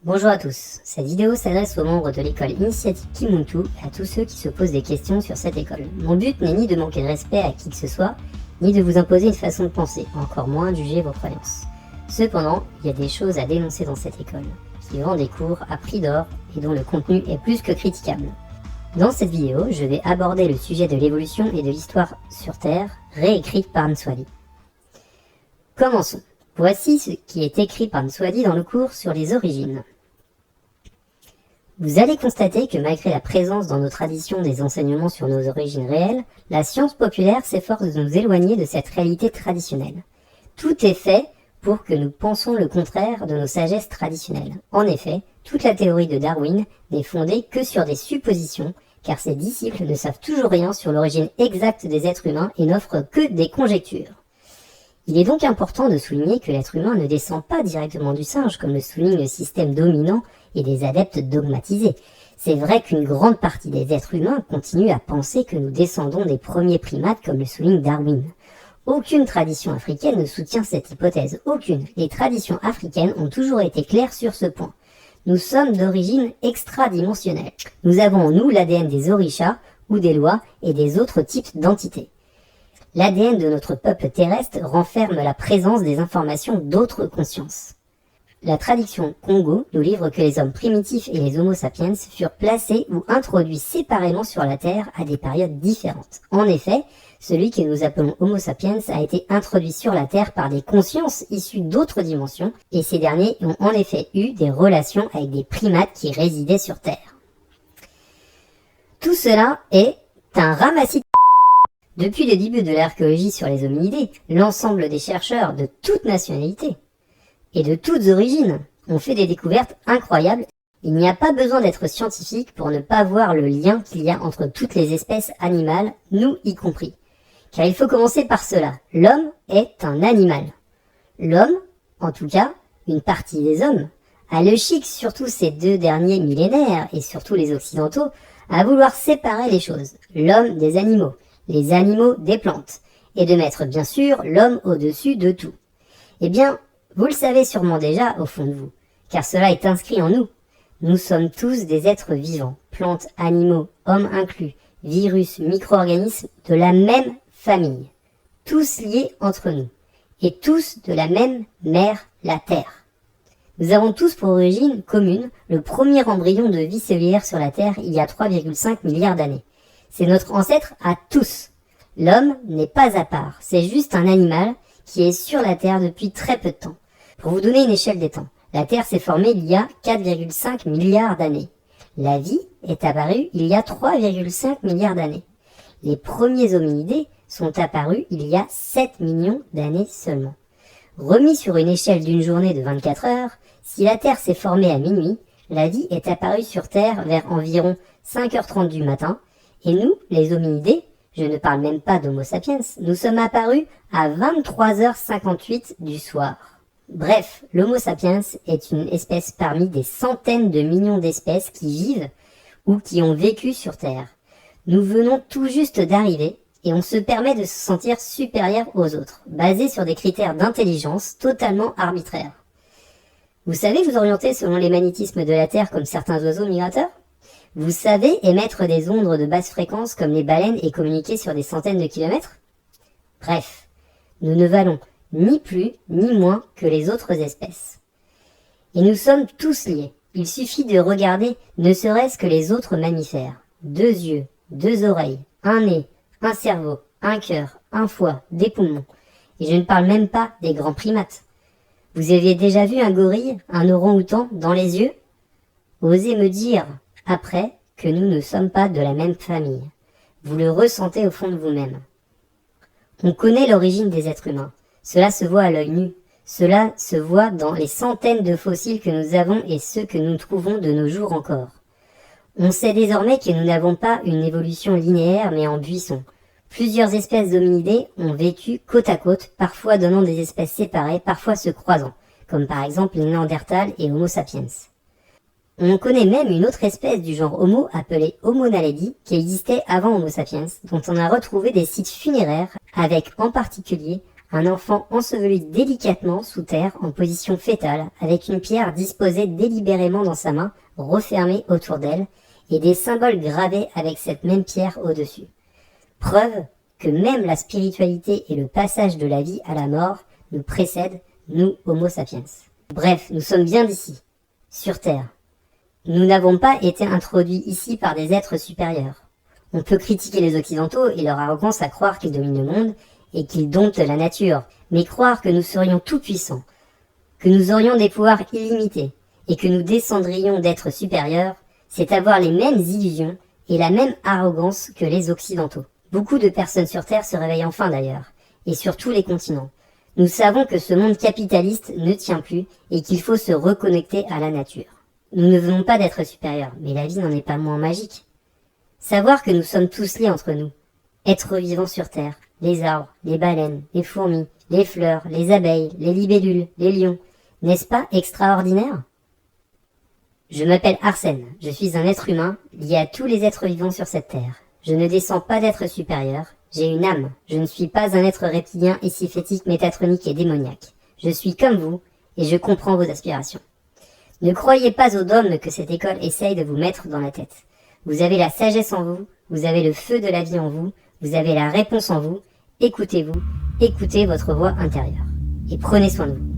Bonjour à tous, cette vidéo s'adresse aux membres de l'école Initiative Kimuntu et à tous ceux qui se posent des questions sur cette école. Mon but n'est ni de manquer de respect à qui que ce soit, ni de vous imposer une façon de penser, encore moins de juger vos croyances. Cependant, il y a des choses à dénoncer dans cette école, qui vend des cours à prix d'or et dont le contenu est plus que critiquable. Dans cette vidéo, je vais aborder le sujet de l'évolution et de l'histoire sur Terre, réécrite par Mswati. Commençons. Voici ce qui est écrit par Mswati dans le cours sur les origines. Vous allez constater que malgré la présence dans nos traditions des enseignements sur nos origines réelles, la science populaire s'efforce de nous éloigner de cette réalité traditionnelle. Tout est fait pour que nous pensions le contraire de nos sagesses traditionnelles. En effet, toute la théorie de Darwin n'est fondée que sur des suppositions, car ses disciples ne savent toujours rien sur l'origine exacte des êtres humains et n'offrent que des conjectures. Il est donc important de souligner que l'être humain ne descend pas directement du singe, comme le souligne le système dominant et des adeptes dogmatisés. C'est vrai qu'une grande partie des êtres humains continuent à penser que nous descendons des premiers primates, comme le souligne Darwin. Aucune tradition africaine ne soutient cette hypothèse, aucune. Les traditions africaines ont toujours été claires sur ce point. Nous sommes d'origine extradimensionnelle. Nous avons en nous l'ADN des orishas ou des lois et des autres types d'entités. L'ADN de notre peuple terrestre renferme la présence des informations d'autres consciences. La traduction Congo nous livre que les hommes primitifs et les Homo sapiens furent placés ou introduits séparément sur la Terre à des périodes différentes. En effet, celui que nous appelons Homo sapiens a été introduit sur la Terre par des consciences issues d'autres dimensions, et ces derniers ont en effet eu des relations avec des primates qui résidaient sur Terre. Tout cela est un ramassis. Depuis le début de l'archéologie sur les hominidés, l'ensemble des chercheurs de toutes nationalités et de toutes origines ont fait des découvertes incroyables. Il n'y a pas besoin d'être scientifique pour ne pas voir le lien qu'il y a entre toutes les espèces animales, nous y compris. Car il faut commencer par cela. L'homme est un animal. L'homme, en tout cas, une partie des hommes, a le chic, surtout ces 2 derniers millénaires, et surtout les occidentaux, à vouloir séparer les choses. L'homme des animaux, les animaux des plantes, et de mettre bien sûr l'homme au-dessus de tout. Eh bien, vous le savez sûrement déjà au fond de vous, car cela est inscrit en nous. Nous sommes tous des êtres vivants, plantes, animaux, hommes inclus, virus, micro-organismes de la même famille, tous liés entre nous, et tous de la même mère, la Terre. Nous avons tous pour origine commune le premier embryon de vie cellulaire sur la Terre il y a 3,5 milliards d'années. C'est notre ancêtre à tous. L'homme n'est pas à part, c'est juste un animal qui est sur la Terre depuis très peu de temps. Pour vous donner une échelle des temps, la Terre s'est formée il y a 4,5 milliards d'années. La vie est apparue il y a 3,5 milliards d'années. Les premiers hominidés sont apparus il y a 7 millions d'années seulement. Remis sur une échelle d'une journée de 24 heures, si la Terre s'est formée à minuit, la vie est apparue sur Terre vers environ 5h30 du matin, et nous, les hominidés, je ne parle même pas d'Homo sapiens, nous sommes apparus à 23h58 du soir. Bref, l'Homo sapiens est une espèce parmi des centaines de millions d'espèces qui vivent ou qui ont vécu sur Terre. Nous venons tout juste d'arriver et on se permet de se sentir supérieur aux autres, basés sur des critères d'intelligence totalement arbitraires. Vous savez vous orienter selon les magnétismes de la Terre comme certains oiseaux migrateurs ? Vous savez émettre des ondes de basse fréquence comme les baleines et communiquer sur des centaines de kilomètres ? Bref, nous ne valons ni plus ni moins que les autres espèces. Et nous sommes tous liés. Il suffit de regarder ne serait-ce que les autres mammifères. 2 yeux, 2 oreilles, un nez, un cerveau, un cœur, un foie, des poumons. Et je ne parle même pas des grands primates. Vous aviez déjà vu un gorille, un orang-outan dans les yeux ? Osez me dire après que nous ne sommes pas de la même famille. Vous le ressentez au fond de vous-même. On connaît l'origine des êtres humains. Cela se voit à l'œil nu. Cela se voit dans les centaines de fossiles que nous avons et ceux que nous trouvons de nos jours encore. On sait désormais que nous n'avons pas une évolution linéaire mais en buisson. Plusieurs espèces d'hominidés ont vécu côte à côte, parfois donnant des espèces séparées, parfois se croisant, comme par exemple les Néandertals et Homo sapiens. On connaît même une autre espèce du genre Homo appelée Homo naledi qui existait avant Homo sapiens, dont on a retrouvé des sites funéraires avec en particulier Un enfant enseveli délicatement sous terre en position fétale, avec une pierre disposée délibérément dans sa main, refermée autour d'elle, et des symboles gravés avec cette même pierre au-dessus. Preuve que même la spiritualité et le passage de la vie à la mort nous précèdent, nous, Homo sapiens. Bref, nous sommes bien d'ici, sur Terre. Nous n'avons pas été introduits ici par des êtres supérieurs. On peut critiquer les Occidentaux et leur arrogance à croire qu'ils dominent le monde et qu'ils domptent la nature, mais croire que nous serions tout-puissants, que nous aurions des pouvoirs illimités et que nous descendrions d'êtres supérieurs, c'est avoir les mêmes illusions et la même arrogance que les Occidentaux. Beaucoup de personnes sur Terre se réveillent enfin d'ailleurs, et sur tous les continents. Nous savons que ce monde capitaliste ne tient plus et qu'il faut se reconnecter à la nature. Nous ne venons pas d'être supérieurs, mais la vie n'en est pas moins magique. Savoir que nous sommes tous liés entre nous, êtres vivants sur Terre, les arbres, les baleines, les fourmis, les fleurs, les abeilles, les libellules, les lions, n'est-ce pas extraordinaire ? Je m'appelle Arsène, je suis un être humain lié à tous les êtres vivants sur cette Terre. Je ne descends pas d'être supérieur, j'ai une âme, je ne suis pas un être reptilien, éciphétique, métatronique et démoniaque. Je suis comme vous, et je comprends vos aspirations. Ne croyez pas aux dogmes que cette école essaye de vous mettre dans la tête. Vous avez la sagesse en vous, vous avez le feu de la vie en vous, vous avez la réponse en vous, écoutez-vous, écoutez votre voix intérieure. Et prenez soin de vous.